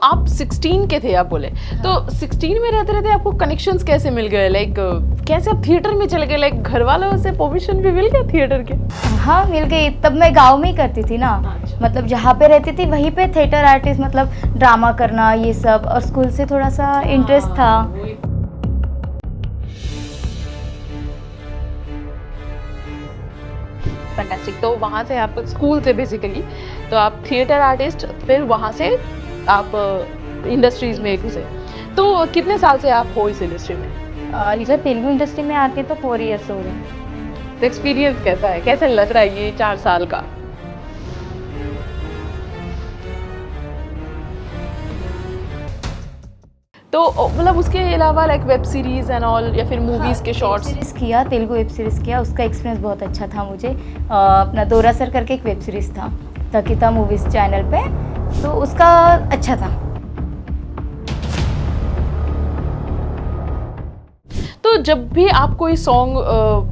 आप 16 के थे आप बोले, तो 16 में रहते रहते आपको कनेक्शंस कैसे मिल गए? लाइक कैसे आप थिएटर में चले गए? लाइक घर वालों से परमिशन भी मिल गया थिएटर के? हाँ मिल गई। तब मैं गांव में ही करती थी ना। अच्छा। मतलब जहाँ पे रहती थी वहीं पे थिएटर आर्टिस्ट, मतलब ड्रामा करना ये सब, और स्कूल से थोड़ा सा इंटरेस्ट था। फैंटास्टिक। तो वहाँ से आप स्कूल से बेसिकली तो आप थिएटर आर्टिस्ट, फिर वहाँ से आप इंडस्ट्रीज में घुसे। तो कितने साल से आप हो इस इंडस्ट्री में? इधर तेलुगु इंडस्ट्री में आके तो 4 इयर्स हो रहे हैं। तो एक्सपीरियंस कैसा है, कैसे लग रहा है ये 4 साल का? तो मतलब उसके अलावा like web series and all या फिर मूवीज के शॉर्ट्स? सीरीज किया, तेलुगु वेब सीरीज किया, उसका एक्सपीरियंस बहुत अच्छा था मुझे। अपना दोरा सर करके एक वेब सीरीज था तकिता मूवीज चैनल पे, तो उसका अच्छा था। तो जब भी आप कोई सॉन्ग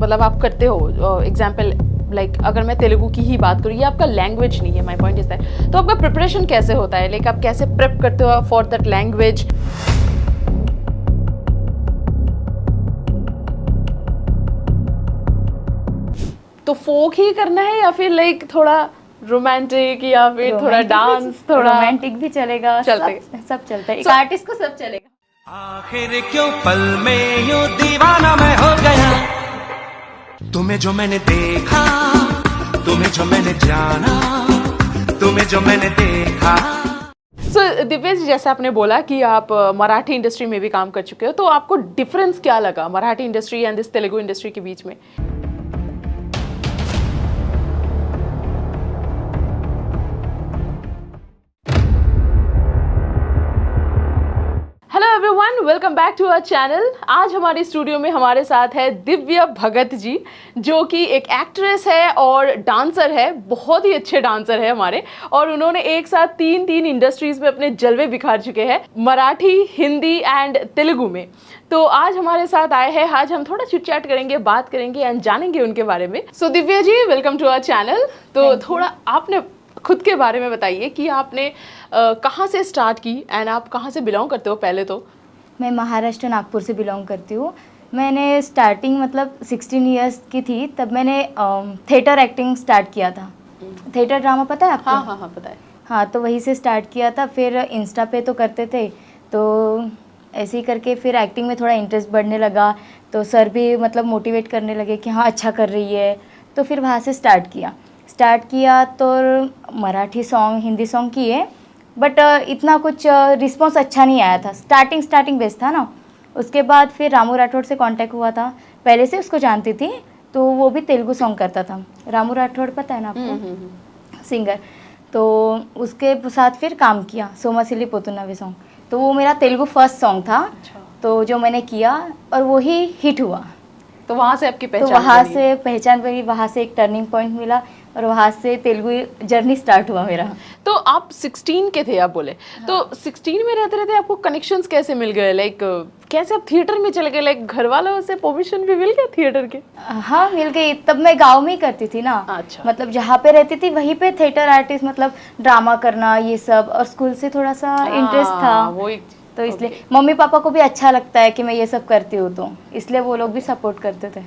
मतलब आप करते हो, एग्जाम्पल लाइक अगर मैं तेलुगु की ही बात करूँ, ये आपका लैंग्वेज नहीं है, माय पॉइंट इज दैट, तो आपका प्रिपरेशन कैसे होता है? लाइक आप कैसे प्रेप करते हो फॉर दैट लैंग्वेज? तो फोक ही करना है या फिर लाइक थोड़ा रोमांटिक या फिर थोड़ा डांस, थोड़ा रोमांटिक भी चलेगा, चलते? सब चलता है, एक आर्टिस्ट को सब चलेगा। आखिर क्यों पल में यूं दीवाना मैं हो गया, तुम्हें जो मैंने देखा, तुम्हें जो मैंने जाना, तुम्हें जो मैंने देखा। सो दिव्यज, जैसे आपने बोला कि आप मराठी इंडस्ट्री में भी काम कर चुके हो, तो आपको डिफरेंस क्या लगा Marathi industry and this Telugu industry के बीच में? Hello everyone, welcome back to our channel. आज हमारे स्टूडियो में हमारे साथ है दिव्या भगत जी, जो कि एक एक्ट्रेस है और डांसर है, बहुत ही अच्छे डांसर है हमारे, और उन्होंने एक साथ तीन इंडस्ट्रीज में अपने जलवे बिखार चुके हैं, मराठी, हिंदी एंड तेलुगु में। तो आज हमारे साथ आए हैं, आज हम थोड़ा चिट चैट करेंगे, बात करेंगे एंड जानेंगे उनके बारे में। सो दिव्या जी, वेलकम टू आवर चैनल। तो थोड़ा आपने खुद के बारे में बताइए कि आपने कहाँ से स्टार्ट की एंड आप कहाँ से बिलोंग करते हो? पहले तो मैं महाराष्ट्र नागपुर से बिलोंग करती हूँ। मैंने स्टार्टिंग मतलब 16 इयर्स की थी तब मैंने थिएटर एक्टिंग स्टार्ट किया था। थिएटर ड्रामा पता है आपको? हाँ पता है। हाँ, तो वहीं से स्टार्ट किया था। फिर इंस्टा पे तो करते थे, तो ऐसे ही करके फिर एक्टिंग में थोड़ा इंटरेस्ट बढ़ने लगा, तो सर भी मतलब मोटिवेट करने लगे कि हाँ अच्छा कर रही है, तो फिर वहाँ से स्टार्ट किया तो मराठी सॉन्ग, हिंदी सॉन्ग किए, बट इतना कुछ रिस्पॉन्स अच्छा नहीं आया था। स्टार्टिंग बेस्ट था ना। उसके बाद फिर रामू राठौड़ से कांटेक्ट हुआ था, पहले से उसको जानती थी, तो वो भी तेलुगु सॉन्ग करता था। रामू राठौड़ पता है ना आपको? सिंगर। तो उसके साथ फिर काम किया, सोमासिली पोतुनावे सॉन्ग, तो वो मेरा तेलुगु फर्स्ट सॉन्ग था। तो जो मैंने किया और वो ही हिट हुआ, तो वहाँ से आपकी तो पहचान वहाँ बनी। से पहचान बनी, वहाँ से एक टर्निंग पॉइंट मिला और वहाँ से तेलुगु जर्नी स्टार्ट हुआ मेरा। तो आप 16 के थे आप बोले, तो 16 में रहते रहते आपको कनेक्शंस कैसे मिल गए? लाइक कैसे आप थिएटर में चले गए? लाइक घर वालों से परमिशन भी मिल गया थिएटर के? हाँ मिल गई। तब मैं गांव में ही करती थी ना। अच्छा। मतलब जहाँ पे रहती थी वहीं पे थिएटर आर्टिस्ट, मतलब ड्रामा करना ये सब, और स्कूल से थोड़ा सा इंटरेस्ट था, वो तो इसलिए मम्मी पापा को भी अच्छा लगता है कि मैं ये सब करती हूँ, तो इसलिए वो लोग भी सपोर्ट करते थे।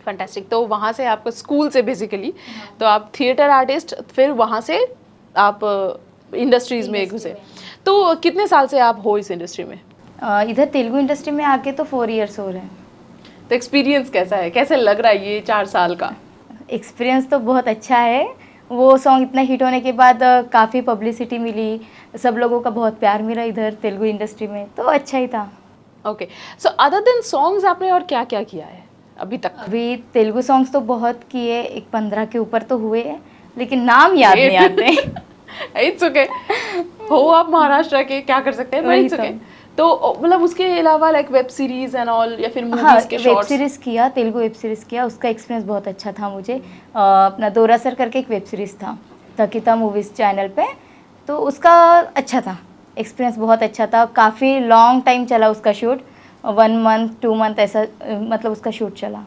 फैंटास्टिक। तो वहाँ से आपको स्कूल से बेसिकली तो आप थिएटर आर्टिस्ट, फिर वहाँ से आप इंडस्ट्रीज में घुसे। तो कितने साल से आप हो इस इंडस्ट्री में? इधर तेलुगु इंडस्ट्री में आके तो 4 इयर्स हो रहे हैं। तो एक्सपीरियंस कैसा है, कैसे लग रहा है ये 4 साल का? एक्सपीरियंस तो बहुत अच्छा है। वो सॉन्ग इतना हिट होने के बाद काफ़ी पब्लिसिटी मिली, सब लोगों का बहुत प्यार मिला इधर तेलुगु इंडस्ट्री में, तो अच्छा ही था। Okay. So other than songs आपने और क्या क्या किया है अभी तक? अभी तेलुगु सॉन्ग्स तो बहुत किए, एक 15 के ऊपर तो हुए हैं, लेकिन नाम याद नहीं आते। It's okay. हो आप महाराष्ट्र के, क्या कर सकते हैं, बट इट्स ओके। तो मतलब उसके अलावा like web series and all या फिर मूवीज के वेब शॉर्ट्स? सीरीज किया, तेलुगु वेब सीरीज किया, उसका एक्सपीरियंस बहुत अच्छा था मुझे। अपना दोरा सर करके एक वेब सीरीज था तकिता मूवीज चैनल पे, तो उसका अच्छा था, एक्सपीरियंस बहुत अच्छा था। काफ़ी लॉन्ग टाइम चला उसका शूट, 1 मंथ 2 मंथ ऐसा, मतलब उसका शूट चला।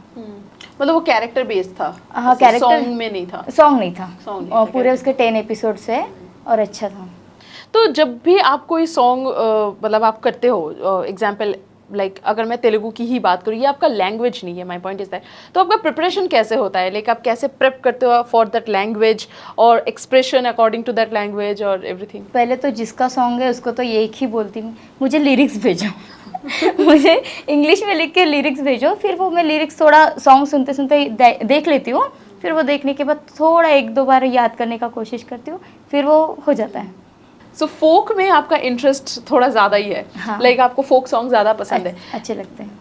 मतलब वो कैरेक्टर बेस्ड था? हाँ, कैरेक्टर सॉन्ग में नहीं था? सॉन्ग नहीं था, Song नहीं था, और पूरे उसके 10 एपिसोड्स है और अच्छा था। तो जब भी आप कोई सॉन्ग मतलब आप करते हो, एग्जाम्पल लाइक अगर मैं तेलुगु की ही बात करूँ, ये आपका लैंग्वेज नहीं है, माय पॉइंट इज दैट, तो आपका प्रिपरेशन कैसे होता है, लाइक आप कैसे प्रेप करते हो फॉर दैट लैंग्वेज और expression according to that language और एवरीथिंग? पहले तो जिसका सॉन्ग है उसको तो एक ही बोलती हूँ, मुझे लिरिक्स भेजो। मुझे इंग्लिश में लिख के लिरिक्स भेजो, फिर वो मैं लिरिक्स थोड़ा सॉन्ग सुनते सुनते देख लेती हूँ, फिर वो देखने के बाद थोड़ा 1-2 बार याद करने का कोशिश करती हूँ, फिर वो हो जाता है। सो फोक में आपका इंटरेस्ट थोड़ा ज़्यादा ही है, हाँ। लाइक आपको फोक सॉन्ग ज़्यादा पसंद है, अच्छे लगते हैं।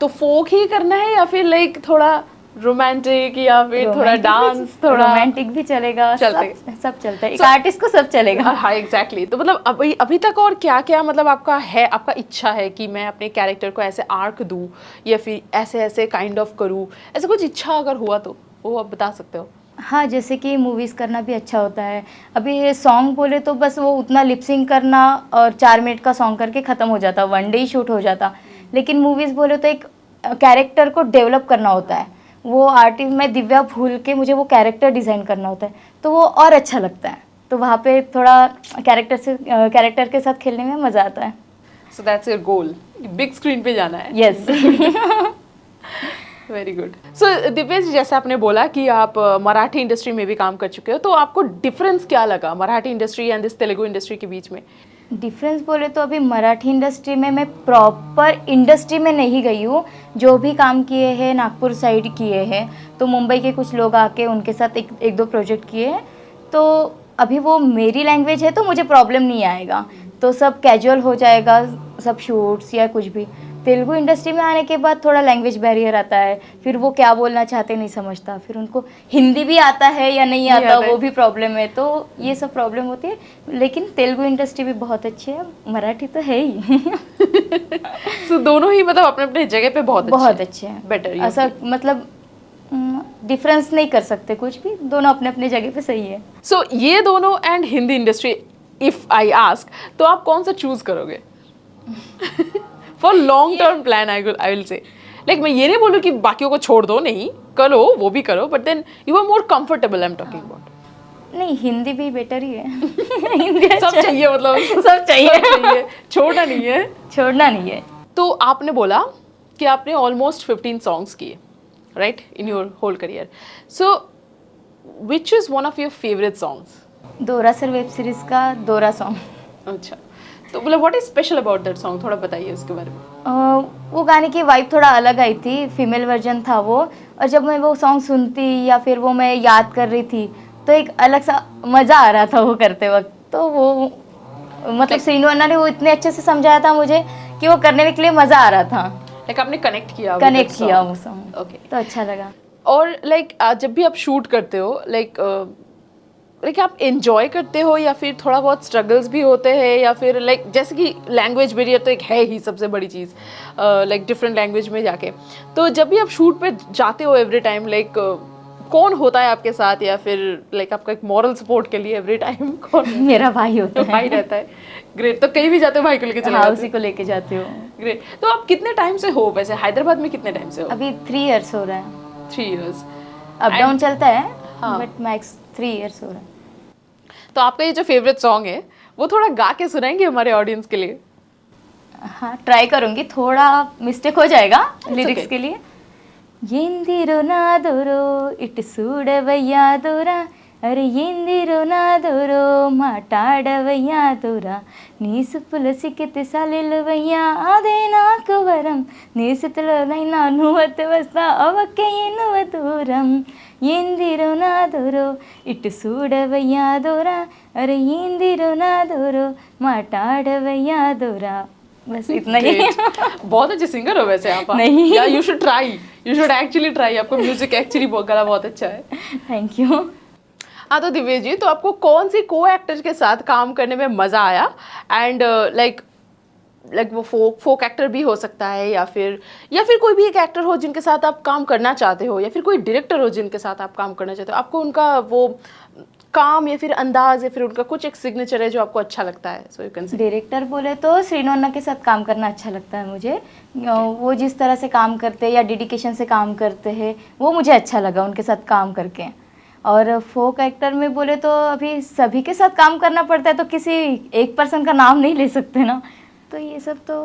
तो फोक ही करना है या फिर लाइक थोड़ा रोमांटिक या फिर थोड़ा रोमांटिक डांस, थोड़ा रोमांटिक भी चलेगा, चलते। सब चलता है, एक आर्टिस्ट को सब चलेगा। हाँ एग्जैक्टली। तो मतलब अभी अभी तक और क्या क्या मतलब आपका है, आपका इच्छा है कि मैं अपने कैरेक्टर को ऐसे आर्क दूँ या फिर ऐसे ऐसे काइंड ऑफ करूँ, ऐसा कुछ इच्छा अगर हुआ तो वो आप बता सकते हो? हाँ, जैसे कि मूवीज़ करना भी अच्छा होता है। अभी सॉन्ग बोले तो बस वो उतना लिपसिंग करना और 4 मिनट का सॉन्ग करके ख़त्म हो जाता, 1 डे ही शूट हो जाता। लेकिन मूवीज़ बोले तो एक कैरेक्टर को डेवलप करना होता है, वो आर्टिस्ट मैं दिव्या भूल के मुझे वो कैरेक्टर डिज़ाइन करना होता है, तो वो और अच्छा लगता है। तो वहाँ पे थोड़ा कैरेक्टर के साथ खेलने में मज़ा आता है। So that's your goal, big screen पे जाना है। Yes. Very good. So Divya ji, जैसे आपने बोला कि आप मराठी इंडस्ट्री में भी काम कर चुके हो, तो आपको डिफरेंस क्या लगा Marathi industry and this Telugu industry के बीच में? डिफरेंस बोले तो अभी मराठी इंडस्ट्री में मैं प्रॉपर इंडस्ट्री में नहीं गई हूँ, जो भी काम किए हैं नागपुर साइड किए हैं, तो मुंबई के कुछ लोग आके उनके साथ एक दो प्रोजेक्ट किए हैं, तो अभी वो मेरी लैंग्वेज है तो मुझे प्रॉब्लम नहीं आएगा, तो सब कैजुअल हो जाएगा, सब शूट्स या कुछ भी। तेलुगु इंडस्ट्री में आने के बाद थोड़ा लैंग्वेज बैरियर आता है, फिर वो क्या बोलना चाहते नहीं समझता, फिर उनको हिंदी भी आता है या नहीं आता वो भी प्रॉब्लम है, तो ये सब प्रॉब्लम होती है। लेकिन तेलुगु इंडस्ट्री भी बहुत अच्छी है, मराठी तो है ही। So, दोनों ही मतलब अपने अपने जगह पे बहुत अच्छे हैं। बेटर, ऐसा मतलब डिफरेंस नहीं कर सकते कुछ भी, दोनों अपने अपने जगह पे सही है। सो ये दोनों and Hindi industry if I ask, तो आप कौन सा चूज करोगे for long term plan? I will say, like मैं ये नहीं बोलूँ कि बाकियों को छोड़ दो, नहीं करो, वो भी करो, but then you are more comfortable. I am talking about नहीं, हिंदी भी बेटर ही है। हिंदी सब चाहिए, मतलब सब चाहिए, छोड़ना नहीं है, छोड़ना नहीं है। तो आपने बोला कि आपने ऑलमोस्ट 15 सॉन्ग्स किए, right, in your whole career. So which is one of your favourite songs? दोरा सर वेब सीरीज का दोरा सॉन्ग। अच्छा, तो मतलब what is special about that song, थोड़ा बताइए उसके बारे में। वो गाने की वाइब थोड़ा अलग आई थी, फीमेल वर्जन था वो, और जब मैं वो सॉन्ग सुनती या फिर वो मैं याद कर रही थी तो एक अलग सा मज़ा आ रहा था वो करते वक्त। तो वो मतलब श्रीनु अन्ना ने वो इतने अच्छे से समझाया था मुझे कि वो करने के लिए मज़ा आ रहा था। लाइक आपने कनेक्ट किया वो सॉन्ग, ओके, तो अच्छा लगा। और लाइक जब भी आप शूट करते हो, लाइक आप एंजॉय करते हो या फिर थोड़ा बहुत स्ट्रगल्स भी होते हैं, या फिर लाइक जैसे कि लैंग्वेज बैरियर तो एक है ही सबसे बड़ी चीज़, लाइक डिफरेंट लैंग्वेज में जाके, तो जब भी आप शूट पे जाते हो एवरी टाइम, लाइक कौन होता है आपके साथ, या फिर लाइक आपका एक मॉरल सपोर्ट के लिए एवरी टाइम कौन? मेरा भाई होता है। भाई रहता है, ग्रेट। तो कहीं भी जाते हो भाई को लेके चले हाँ, जाते हो? उसी को लेके जाती हूँ। ग्रेट। तो आप कितने टाइम से हो वैसे हैदराबाद में, कितने टाइम से हो? अभी 3 इयर्स हो रहा है। 3 years। अप डाउन चलता है, हाँ। बट मैक्स 3 इयर्स हो रहा है। तो आपका ये जो फेवरेट सॉन्ग है वो थोड़ा गा के सुनाएंगे हमारे ऑडियंस के लिए? हाँ, ट्राई करूँगी, थोड़ा मिस्टेक हो जाएगा लिरिक्स okay. के लिए। ಎಂದಿರೋ ನಾದೋರೋ ಇಟ್ಟು ಸೂಡವಯ್ಯಾದೋರ ಅರೆ ಎಂದಿರೋ ನಾದೋರೋ ಮಾಟಾಡವಯ್ಯಾದೋರ నీసుపుల సిక్కితే సాలెలువయ్యా అదే నాకు వరం నీసుతులనైనా నువ్వతే వస్తా అవకే ఎన్నువ దూరం ఎందిరో నాదోరో ఇటు చూడవయ్యాదోరా అరే ఎందిరో నాదోరో మాటాడవయ్యాదోరా। बस इतना ही। बहुत अच्छे सिंगर हो वैसे आप। नहीं, या you should try, you should actually try, आपका म्यूजिक एक्चुअली गला बहुत अच्छा है। Thank you. हाँ, तो दिव्या जी, तो आपको कौन सी को एक्टर के साथ काम करने में मज़ा आया? एंड लाइक वो फोक एक्टर भी हो सकता है, या फिर कोई भी एक एक्टर हो जिनके साथ आप काम करना चाहते हो, या फिर कोई डायरेक्टर हो जिनके साथ आप काम करना चाहते हो, आपको उनका वो काम या फिर अंदाज या फिर उनका कुछ एक सिग्नेचर है जो आपको अच्छा लगता है? So you can say. Director बोले तो श्रीनु अन्ना के साथ काम करना अच्छा लगता है मुझे। वो जिस तरह से काम करते हैं या डेडिकेशन से काम करते हैं वो मुझे अच्छा लगा उनके साथ काम करके। और फोक एक्टर में बोले तो अभी सभी के साथ काम करना पड़ता है, तो किसी एक पर्सन का नाम नहीं ले सकते ना, तो ये सब तो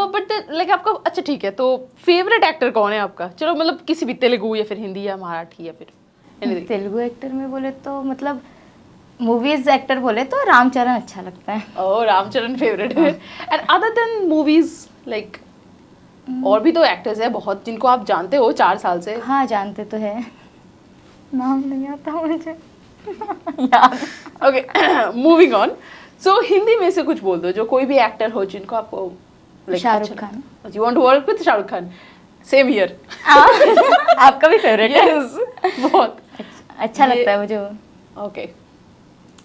बट लाइक आपका अच्छा ठीक है, तो फेवरेट एक्टर कौन है आपका? चलो मतलब किसी भी, तेलुगु या फिर हिंदी या मराठी या फिर anything. तेलुगु एक्टर में बोले तो मतलब मूवीज एक्टर बोले तो रामचरण अच्छा लगता है। ओह, रामचरण फेवरेट है। And other than movies like और भी तो एक्टर्स है बहुत जिनको आप जानते हो 4 साल से। हाँ जानते तो है, नाम नहीं आता मुझे याद। Okay, moving on. So Hindi में से कुछ बोल दो जो कोई भी एक्टर हो जिनको आपको Shahrukh Khan. You want to work with Shahrukh Khan? Same here. आपका भी फेवरेट है? यस, बहुत अच्छा लगता है मुझे वो। ओके,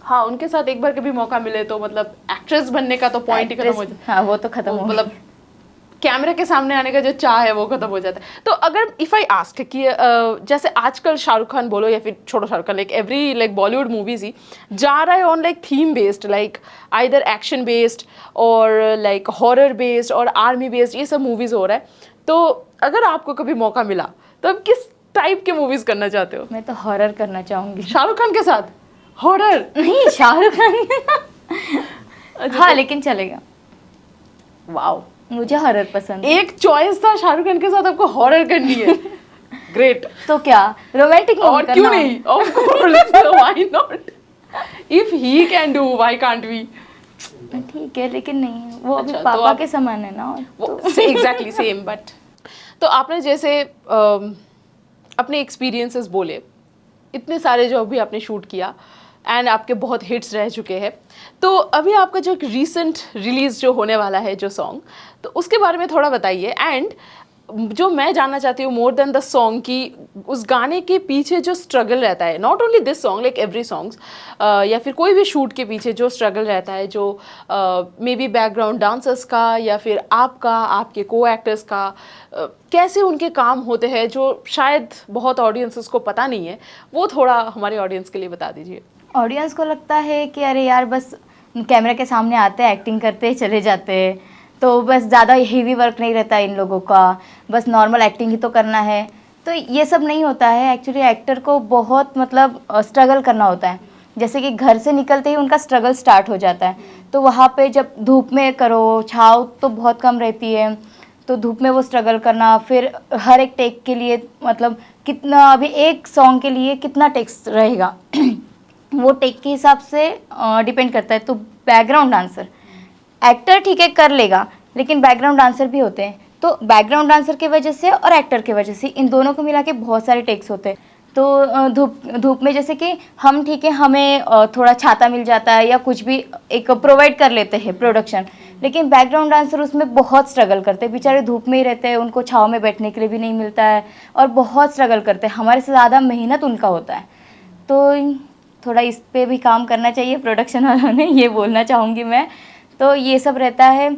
हाँ उनके साथ एक बार कभी मौका मिले तो मतलब एक्ट्रेस बनने का तो पॉइंट ही खत्म हो जाता है। हाँ वो तो खत्म हो मतलब कैमरा के सामने आने का जो चाह है वो खत्म हो जाता है। तो अगर इफ आई आस्क कि जैसे आजकल शाहरुख खान बोलो या फिर छोड़ो Shahrukh Khan, like every like Bollywood movies ही जा रहा है on like theme based, like either action based और लाइक हॉरर बेस्ड और आर्मी बेस्ड, ये सब मूवीज हो रहा है। तो अगर आपको कभी मौका मिला तो आप किस टाइप के मूवीज करना चाहते हो? मैं तो हॉरर करना चाहूंगी। शाहरुख खान के साथ हॉरर? नहीं शाहरुख खान हाँ लेकिन चलेगा। वाओ, मुझे हॉरर पसंद है। एक चॉइस था शाहरुख खान के साथ आपको हॉरर करनी है। ग्रेट। तो क्या रोमांटिक और क्यों नहीं? Of course, why not? If he can do, why can't we? ठीक है लेकिन नहीं, वो अभी अच्छा, तो पापा आप- के समान है ना। वो एग्जैक्टली सेम। बट तो आपने जैसे अपने एक्सपीरियंसेस बोले, इतने सारे जो अभी आपने शूट किया एंड आपके बहुत हिट्स रह चुके हैं, तो अभी आपका जो रिसेंट रिलीज जो होने वाला है जो सॉन्ग, तो उसके बारे में थोड़ा बताइए। एंड जो मैं जानना चाहती हूँ मोर देन द सॉन्ग की उस गाने के पीछे जो स्ट्रगल रहता है, not only this song like every songs, या फिर कोई भी शूट के पीछे जो स्ट्रगल रहता है, जो मे बी बैकग्राउंड डांसर्स का या फिर आपका, आपके को एक्टर्स का, कैसे उनके काम होते हैं जो शायद बहुत ऑडियंसेस को पता नहीं है, वो थोड़ा हमारे ऑडियंस के लिए बता दीजिए। ऑडियंस को लगता है कि अरे यार बस कैमरा के सामने आते हैं, एक्टिंग करते हैं, चले जाते हैं, तो बस ज़्यादा हेवी वर्क नहीं रहता इन लोगों का, बस नॉर्मल एक्टिंग ही तो करना है। तो ये सब नहीं होता है। एक्चुअली एक्टर को बहुत मतलब स्ट्रगल करना होता है। जैसे कि घर से निकलते ही उनका स्ट्रगल स्टार्ट हो जाता है, तो वहाँ पे जब धूप में करो, छाँव तो बहुत कम रहती है, तो धूप में वो स्ट्रगल करना, फिर हर एक टेक के लिए मतलब कितना, अभी एक सॉन्ग के लिए कितना टेक्स रहेगा वो टेक के हिसाब से डिपेंड करता है। तो बैकग्राउंड डांसर, एक्टर ठीक है कर लेगा, लेकिन बैकग्राउंड डांसर भी होते हैं, तो बैकग्राउंड डांसर की वजह से और एक्टर की वजह से इन दोनों को मिला के बहुत सारे टेक्स होते हैं। तो धूप में जैसे कि हम ठीक है, हमें थोड़ा छाता मिल जाता है या कुछ भी एक प्रोवाइड कर लेते हैं प्रोडक्शन, लेकिन बैकग्राउंड डांसर उसमें बहुत स्ट्रगल करते हैं। बेचारे धूप में ही रहते हैं, उनको छाँव में बैठने के लिए भी नहीं मिलता है और बहुत स्ट्रगल करते हैं। हमारे से ज़्यादा मेहनत उनका होता है। तो थोड़ा इस पे भी काम करना चाहिए प्रोडक्शन वालों ने, ये बोलना चाहूँगी मैं। तो ये सब रहता है।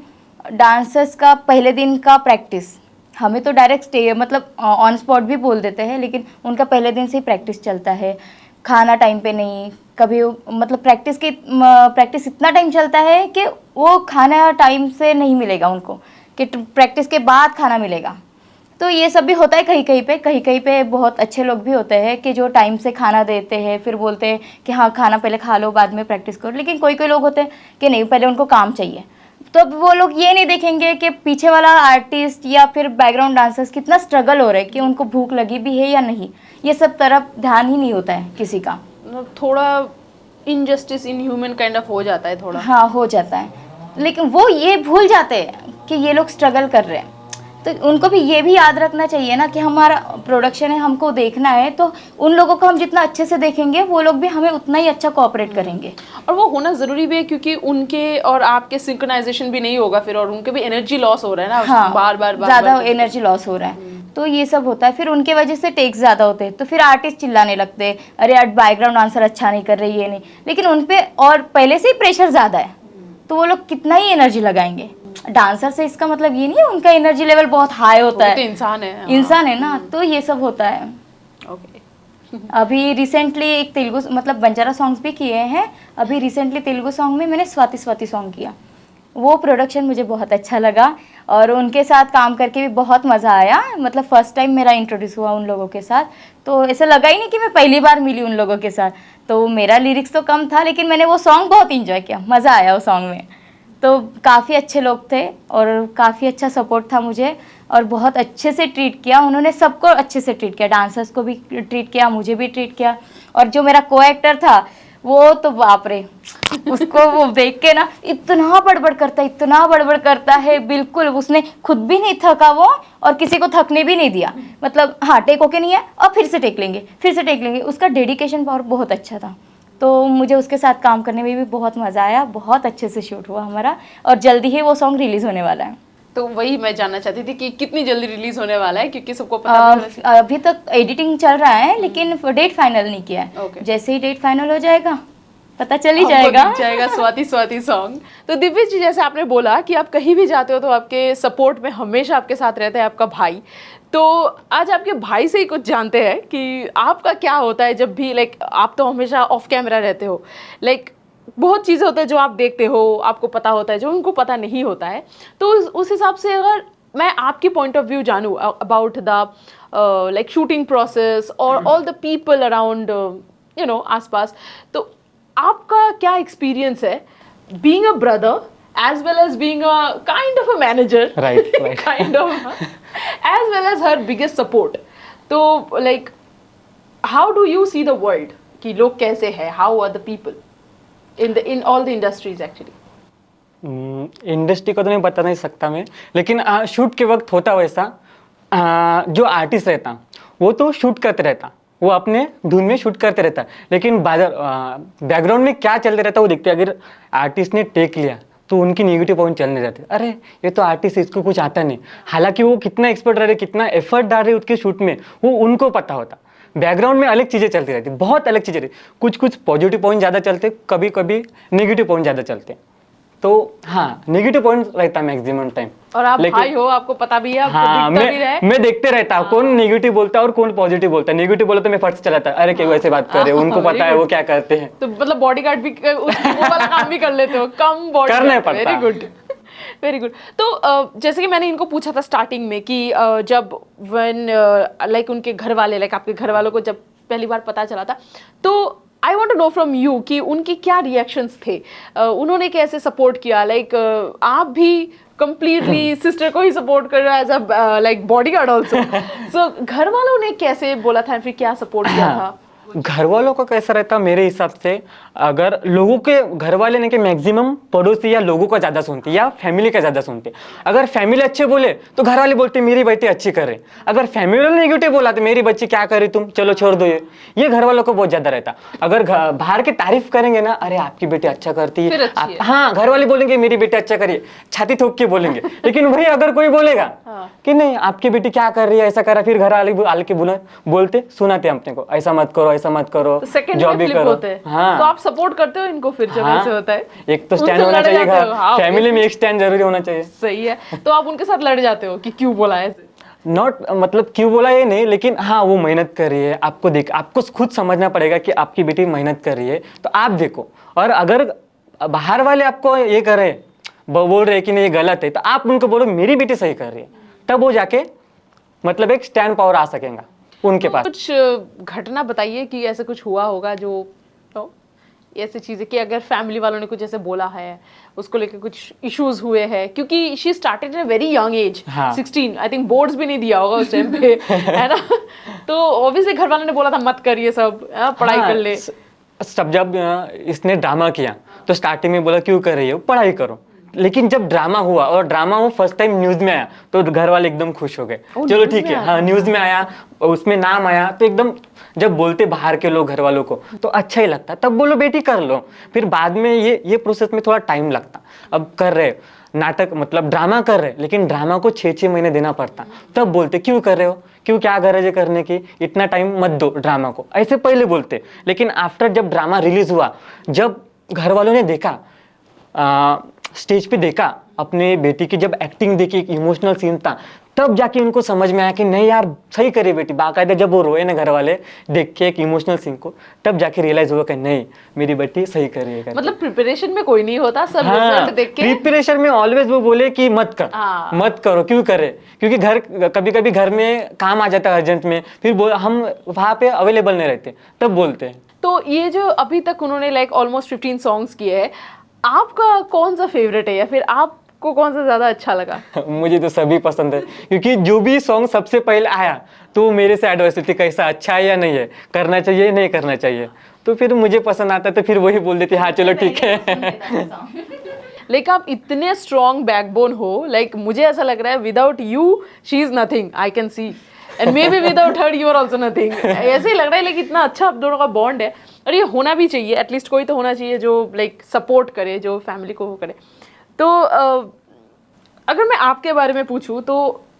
डांसर्स का पहले दिन का प्रैक्टिस, हमें तो डायरेक्ट स्टे मतलब ऑन स्पॉट भी बोल देते हैं, लेकिन उनका पहले दिन से ही प्रैक्टिस चलता है। खाना टाइम पे नहीं, कभी मतलब प्रैक्टिस इतना टाइम चलता है कि वो खाना टाइम से नहीं मिलेगा उनको, कि प्रैक्टिस के बाद खाना मिलेगा। तो ये सब भी होता है कहीं कहीं पे बहुत अच्छे लोग भी होते हैं कि जो टाइम से खाना देते हैं, फिर बोलते हैं कि हाँ खाना पहले खा लो बाद में प्रैक्टिस करो। लेकिन कोई लोग होते हैं कि नहीं, पहले उनको काम चाहिए। तो वो लोग ये नहीं देखेंगे कि पीछे वाला आर्टिस्ट या फिर बैकग्राउंड डांसर्स कितना स्ट्रगल हो रहा है, कि उनको भूख लगी भी है या नहीं, ये सब तरफ ध्यान ही नहीं होता है किसी का। थोड़ा इनजस्टिस, इनह्यूमन काइंड ऑफ हो जाता है थोड़ा। हाँ हो जाता है, लेकिन वो ये भूल जाते हैं कि ये लोग स्ट्रगल कर रहे हैं। तो उनको भी ये भी याद रखना चाहिए ना कि हमारा प्रोडक्शन है, हमको देखना है, तो उन लोगों को हम जितना अच्छे से देखेंगे वो लोग भी हमें उतना ही अच्छा कोऑपरेट करेंगे। और वो होना ज़रूरी भी है, क्योंकि उनके और आपके सिंक्रोनाइजेशन भी नहीं होगा फिर, और उनके भी एनर्जी लॉस हो रहा है ना। हाँ, बार बार ज़्यादा एनर्जी लॉस हो रहा है, तो ये सब होता है। फिर उनके वजह से टेक्स ज़्यादा होते हैं, तो फिर आर्टिस्ट चिल्लाने लगते हैं, अरे यार बैकग्राउंड डांसर अच्छा नहीं कर रही है, नहीं। लेकिन उन पे और पहले से ही प्रेशर ज़्यादा है, तो वो लोग कितना ही एनर्जी लगाएंगे। डांसर से इसका मतलब ये नहीं है उनका एनर्जी लेवल बहुत हाई होता है, तो इंसान है। इंसान है ना, तो ये सब होता है। ओके। अभी रिसेंटली एक तेलुगु मतलब बंजारा सॉन्ग्स भी किए हैं। अभी रिसेंटली तेलुगु सॉन्ग में मैंने स्वाति स्वाति सॉन्ग किया, वो प्रोडक्शन मुझे बहुत अच्छा लगा। और उनके साथ काम करके भी बहुत मज़ा आया। मतलब फर्स्ट टाइम मेरा इंट्रोड्यूस हुआ उन लोगों के साथ, तो ऐसा लगा ही नहीं कि मैं पहली बार मिली उन लोगों के साथ। तो मेरा लिरिक्स तो कम था, लेकिन मैंने वो सॉन्ग बहुत इंजॉय किया, मज़ा आया वो सॉन्ग में। तो काफ़ी अच्छे लोग थे और काफ़ी अच्छा सपोर्ट था मुझे, और बहुत अच्छे से ट्रीट किया उन्होंने, सबको अच्छे से ट्रीट किया, डांसर्स को भी ट्रीट किया, मुझे भी ट्रीट किया। और जो मेरा को एक्टर था वो तो बाप रे, उसको वो देख के ना इतना बड़बड़ करता है, बिल्कुल उसने खुद भी नहीं थका वो, और किसी को थकने भी नहीं दिया। मतलब हाँ, टेक ओके नहीं है और फिर से टेक लेंगे, उसका डेडिकेशन पावर बहुत अच्छा था। तो मुझे उसके साथ काम करने में भी बहुत मज़ा आया, बहुत अच्छे से शूट हुआ हमारा, और जल्दी ही वो सॉन्ग रिलीज़ होने वाला है। तो वही मैं जानना चाहती थी कि कितनी जल्दी रिलीज होने वाला है, क्योंकि सबको पता भी होना अभी तक एडिटिंग चल रहा है, लेकिन डेट फाइनल नहीं किया है। Okay. जैसे ही डेट फाइनल हो जाएगा पता चल ही हमको जाएगा। दिख जाएगा स्वाति सॉन्ग। तो दिव्य जी, जैसे आपने बोला कि आप कहीं भी जाते हो तो आपके सपोर्ट में हमेशा आपके साथ रहता है आपका भाई, तो आज आपके भाई से ही कुछ जानते हैं कि आपका क्या होता है जब भी, लाइक आप तो हमेशा ऑफ कैमरा रहते हो, लाइक बहुत चीज़ें होता है जो आप देखते हो, आपको पता होता है, जो उनको पता नहीं होता है। तो उस हिसाब से अगर मैं आपकी पॉइंट ऑफ व्यू जानूँ about the like shooting process और ऑल द पीपल अराउंड आसपास, तो आपका क्या एक्सपीरियंस है being a brother as well as being a kind of a manager, right. kind of, as well as her biggest support. तो like how do you see the world कि लोग कैसे हैं, how are the people in all the industries actually? Industry को तो नहीं बता नहीं सकता मैं, लेकिन शूट के वक्त होता वैसा, जो आर्टिस्ट रहता वो तो शूट करते रहता, वो अपने धुन में शूट करते रहता, लेकिन बैकग्राउंड में क्या चलते रहता वो देखते। अगर आर्टिस्ट ने टेक लिया तो उनकी नेगेटिव पॉइंट चलने जाते, अरे ये तो आर्टिस्ट है, इसको कुछ आता नहीं। हालांकि वो कितना एक्सपर्ट रह रहे, कितना एफर्ट डाल रहे उसके शूट में, वो उनको पता होता। बैकग्राउंड में अलग चीज़ें चलती रहती, बहुत अलग चीज़ें रहती, कुछ पॉजिटिव पॉइंट ज़्यादा चलते, कभी कभी नेगेटिव पॉइंट ज़्यादा चलते। तो हाँ, नेगेटिव पॉइंट रहता मैक्सिमम टाइम। और आप भाई हो, आपको पता भी है, आपको हाँ, दिखता भी रहे। मैं देखते रहता हूँ कौन नेगेटिव बोलता है और कौन पॉजिटिव बोलता है। नेगेटिव बोला तो मैं फर्स्ट चला जाता, अरे क्यों ऐसे बात कर रहे हो, उनको पता है वो क्या करते हैं। तो मतलब बॉडीगार्ड भी वो वाला काम भी कर लेते हो, कम बॉडी करने पड़ता। Very good. तो जैसे कि मैंने इनको पूछा था स्टार्टिंग में कि जब व्हेन लाइक उनके घर वाले, लाइक आपके घर वालों को जब पहली बार पता चला था, तो I want to know from you कि उनके क्या रिएक्शंस थे, उन्होंने कैसे सपोर्ट किया, लाइक आप भी कंप्लीटली सिस्टर को ही सपोर्ट कर रहे हो as a like bodyguard also, so घर वालों ने कैसे बोला था, फिर क्या सपोर्ट किया था? घर वालों का कैसा रहता मेरे हिसाब से, अगर लोगों के घर वाले ने कि मैक्सिमम पड़ोसी या लोगों का ज़्यादा सुनते या फैमिली का ज़्यादा सुनते। अगर फैमिली अच्छे बोले तो घर वाले बोलते मेरी बेटी अच्छी कर रही, अगर फैमिली वाले नेगेटिव बोला तो मेरी बच्ची क्या कर रही तुम, चलो छोड़ दो ये घर वालों को बहुत ज़्यादा रहता। अगर बाहर की तारीफ करेंगे ना, अरे आपकी बेटी अच्छा करती है, हाँ घर वाले बोलेंगे मेरी बेटी अच्छा करिए, छाती ठोक के बोलेंगे। लेकिन वही अगर कोई बोलेगा कि नहीं आपकी बेटी क्या कर रही है, ऐसा करा, फिर घर वाले के बोलते सुनाते अपने को, ऐसा मत करो, ऐसा मत करो, जॉब भी करो। हाँ, तो आप सपोर्ट करते हो इनको फिर जब ऐसे होता है? एक तो स्टैंड होना चाहिए, फैमिली में एक स्टैंड जरूरी होना चाहिए। सही है। तो आप उनके साथ लड़ जाते हो कि क्यों बोला ऐसे? नॉट मतलब क्यों बोला ये नहीं, लेकिन हाँ वो मेहनत कर रही है, आपको खुद समझना पड़ेगा कि आपकी बेटी मेहनत कर रही है, तो आप देखो। और अगर बाहर वाले आपको ये करे, बोल रहे कि नहीं ये गलत है, तो आप उनको बोलो मेरी बेटी सही कर रही है, तब वो जाके मतलब एक स्टैंड पावर आ सकेगा उनके पास। कुछ घटना बताइए कि ऐसे कुछ हुआ होगा जो ऐसी चीजें कि अगर फैमिली वालों ने कुछ ऐसे बोला है, उसको लेकर कुछ इश्यूज हुए हैं, क्योंकि she started in a very young age, 16, I think boards भी नहीं दिया होगा उस टाइम पे, है ना? तो ऑब्वियसली घर वालों ने बोला था मत कर ये सब, पढ़ाई कर ले। सब जब इसने ड्रामा किया तो स्टार्टिंग में बोला क्यों कर रही हो, पढ़ाई करो। लेकिन जब ड्रामा हुआ और ड्रामा वो फर्स्ट टाइम न्यूज में आया तो घर वाले एकदम खुश हो गए, चलो ठीक है, हाँ न्यूज में आया, उसमें नाम आया, तो एकदम जब बोलते बाहर के लोग घर वालों को तो अच्छा ही लगता, तब बोलो बेटी कर लो। फिर बाद में ये प्रोसेस में थोड़ा टाइम लगता। अब कर रहे नाटक मतलब ड्रामा कर रहे, लेकिन ड्रामा को 6-6 महीने देना पड़ता, तब बोलते क्यों कर रहे हो, क्यों क्या गरज है करने की, इतना टाइम मत दो ड्रामा को, ऐसे पहले बोलते। लेकिन आफ्टर जब ड्रामा रिलीज हुआ, जब घर वालों ने देखा स्टेज पे देखा अपने बेटी की, जब एक्टिंग देखी, एक इमोशनल सीन था, तब जाके उनको समझ में आया कि नहीं यार सही करे बेटी। बाकायदा जब वो रोए ना घर वाले देख के एक इमोशनल सीन को, तब जाके रियलाइज हुआ कि नहीं मेरी बेटी सही कर रही है करके। मतलब प्रिपरेशन में कोई नहीं होता, सब हाँ, रिजल्ट देख के। प्रिपरेशन में ऑलवेज वो बोले कि मत कर, हाँ। मत करो, क्यों करे, क्योंकि घर कभी कभी घर में काम आ जाता है अर्जेंट में, फिर हम वहाँ पे अवेलेबल नहीं रहते, तब बोलते हैं। तो ये जो अभी तक उन्होंने लाइक ऑलमोस्ट 15 सॉन्ग्स किए हैं, आपका कौन सा फेवरेट है या फिर आपको कौन सा ज्यादा अच्छा लगा? मुझे तो सभी पसंद है, क्योंकि जो भी सॉन्ग सबसे पहले आया तो मेरे से एडवाइस थी कैसा अच्छा है या नहीं है, करना चाहिए नहीं करना चाहिए, तो फिर मुझे पसंद आता तो फिर वही बोल देती हाँ चलो ठीक है। लाइक आप इतने स्ट्रॉन्ग बैकबोन हो, लाइक मुझे ऐसा लग रहा है without you she is nothing, I can see, and maybe without her you are also nothing. ऐसे ही लग रहा है, लाइक इतना अच्छा आप दोनों का बॉन्ड है, और ये होना भी चाहिए, एटलीस्ट कोई तो होना चाहिए जो लाइक सपोर्ट करे, जो फैमिली को वो करे। तो अगर मैं आपके बारे में पूछूं तो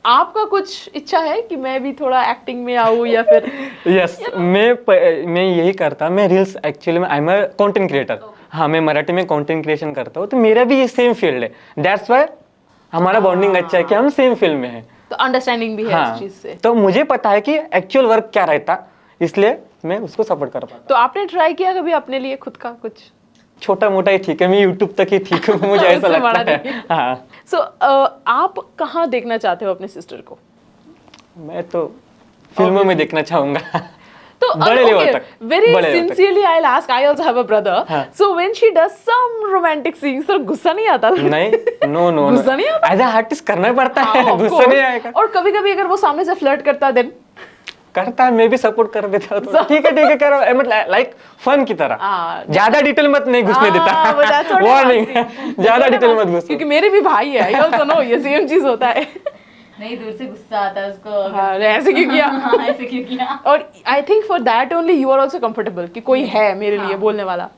आपका कुछ इच्छा है कि मैं भी थोड़ा एक्टिंग में आऊँ या फिर? यस, मैं यही करता, मैं रील्स एक्चुअली में I am a content creator. हाँ, मैं मराठी में कंटेंट क्रिएशन करता हूँ, तो मेरा भी ये सेम फील्ड है, दैट्स वाई हमारा बॉन्डिंग अच्छा है कि हम सेम फील्ड में हैं। तो अंडरस्टैंडिंग भी है हाँ, इस चीज से। तो मुझे पता है कि एक्चुअल वर्क क्या रहता, इसलिए मैं उसको सपोर्ट कर पाता। तो आपने ट्राई किया कभी अपने लिए खुद का कुछ? छोटा मोटा ही ठीक है, मैं यूट्यूब तक ही ठीक हूँ, मुझे ऐसा उससे बड़ा लगता नहीं। है। हाँ, सो आप कहाँ देखना चाहते हो अपने सिस्टर को? मैं तो फिल्मों में देखना चाहूंगा। तो बड़े लेवल तक, very बड़े लेवल तक। sincerely I'll ask, I also have a brother. हाँ। So when she does some romantic scenes, तो गुस्सा नहीं आता? नहीं, नो नो, गुस्सा नहीं आता? एज आर्टिस्ट करना पड़ता हाँ, है, of गुस्सा course. नहीं आएगा। और कभी कभी अगर वो सामने से फ्लर्ट करता देन? करता है, मैं भी सपोर्ट कर देता हूँ, तो ठीक है करो, मतलब लाइक फन की तरह। हाँ। ज्यादा डिटेल मत नहीं घुसने हाँ, but that's देता, what I'm वार्निंग, asking. ज्यादा डिटेल मत घुस। क्योंकि मेरे भी भाई है, I also know, ये सेम चीज होता है। नहीं, दूर से गुस्सा आता है उसको। हाँ, ऐसे क्यों किया? हाँ, ऐसे क्यों किया? और I think for that only you are also comfortable कि कोई है मेरे लिए बोलने वाला।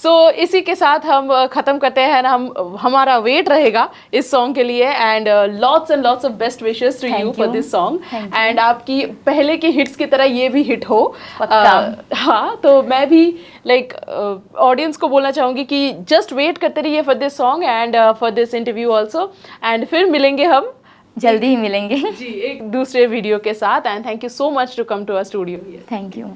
सो इसी के साथ हम ख़त्म करते हैं ना, हमारा वेट रहेगा इस सॉन्ग के लिए, and lots and lots of best wishes to you for this song, एंड आपकी पहले की हिट्स की तरह ये भी हिट हो। हाँ, तो मैं भी लाइक ऑडियंस को बोलना चाहूँगी कि जस्ट वेट करते रहिए for this song and for this interview also, and फिर मिलेंगे हम जल्दी ही मिलेंगे। जी एक दूसरे वीडियो के साथ, and thank you so much to come to our studio. Thank you.